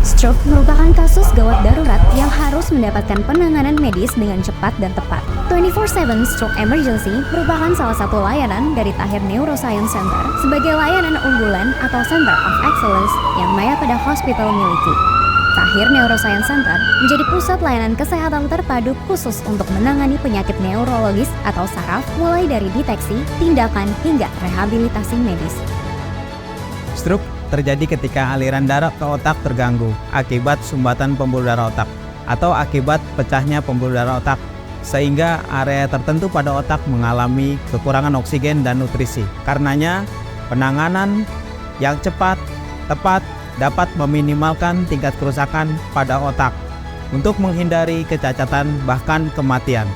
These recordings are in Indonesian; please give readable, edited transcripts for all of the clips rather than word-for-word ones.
Stroke merupakan kasus gawat darurat yang harus mendapatkan penanganan medis dengan cepat dan tepat. 24/7 Stroke Emergency merupakan salah satu layanan dari Tahir Neuroscience Center sebagai layanan unggulan atau Center of Excellence yang Mayapada Hospital miliki. Tahir Neuroscience Center menjadi pusat layanan kesehatan terpadu khusus untuk menangani penyakit neurologis atau saraf mulai dari deteksi, tindakan, hingga rehabilitasi medis. Stroke terjadi ketika aliran darah ke otak terganggu akibat sumbatan pembuluh darah otak atau akibat pecahnya pembuluh darah otak, sehingga area tertentu pada otak mengalami kekurangan oksigen dan nutrisi. Karenanya, penanganan yang cepat, tepat, dapat meminimalkan tingkat kerusakan pada otak untuk menghindari kecacatan bahkan kematian.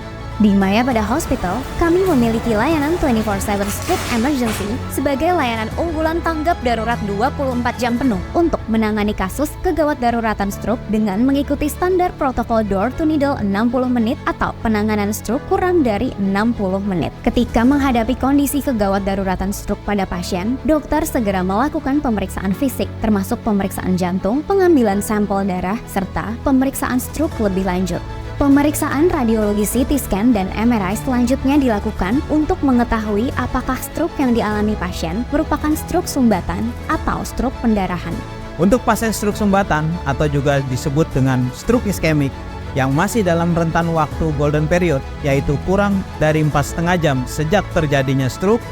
Di Mayapada Hospital, kami memiliki layanan 24/7 Stroke Emergency sebagai layanan unggulan tanggap darurat 24 jam penuh untuk menangani kasus kegawat daruratan stroke dengan mengikuti standar protokol door to needle 60 menit atau penanganan stroke kurang dari 60 menit. Ketika menghadapi kondisi kegawat daruratan stroke pada pasien, dokter segera melakukan pemeriksaan fisik termasuk pemeriksaan jantung, pengambilan sampel darah, serta pemeriksaan stroke lebih lanjut. Pemeriksaan radiologi CT scan dan MRI selanjutnya dilakukan untuk mengetahui apakah stroke yang dialami pasien merupakan stroke sumbatan atau stroke pendarahan. Untuk pasien stroke sumbatan atau juga disebut dengan stroke iskemik yang masih dalam rentan waktu golden period, yaitu kurang dari 4,5 jam sejak terjadinya stroke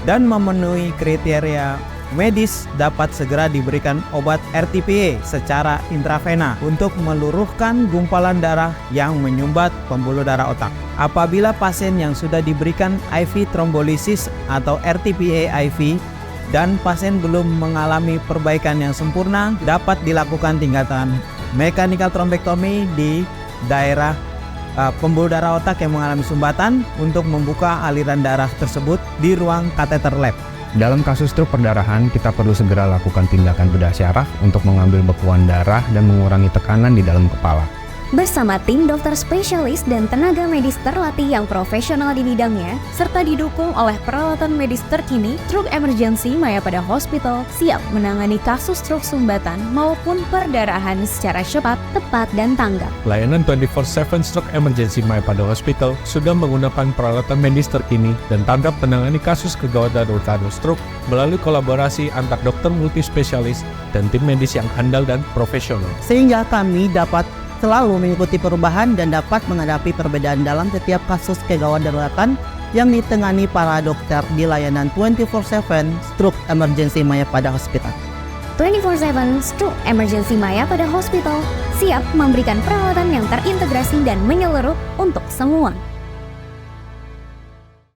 dan memenuhi kriteria medis, dapat segera diberikan obat RTPA secara intravena untuk meluruhkan gumpalan darah yang menyumbat pembuluh darah otak. Apabila pasien yang sudah diberikan IV trombolisis atau RTPA IV dan pasien belum mengalami perbaikan yang sempurna, dapat dilakukan tingkatan mechanical thrombectomy di daerah pembuluh darah otak yang mengalami sumbatan untuk membuka aliran darah tersebut di ruang kateter lab. Dalam kasus stroke perdarahan, kita perlu segera lakukan tindakan bedah syaraf untuk mengambil bekuan darah dan mengurangi tekanan di dalam kepala. Bersama tim dokter spesialis dan tenaga medis terlatih yang profesional di bidangnya, serta didukung oleh peralatan medis terkini, Stroke Emergency Mayapada Hospital siap menangani kasus stroke sumbatan maupun perdarahan secara cepat, tepat, dan tanggap. Layanan 24/7 Stroke Emergency Mayapada Hospital sudah menggunakan peralatan medis terkini dan tanggap menangani kasus kegawat darurat stroke melalui kolaborasi antar dokter multispesialis dan tim medis yang handal dan profesional. Sehingga kami dapat selalu mengikuti perubahan dan dapat menghadapi perbedaan dalam setiap kasus kegawat daruratan yang ditangani para dokter di layanan 24/7 Stroke Emergency Mayapada Hospital. 24/7 Stroke Emergency Mayapada Hospital siap memberikan perawatan yang terintegrasi dan menyeluruh untuk semua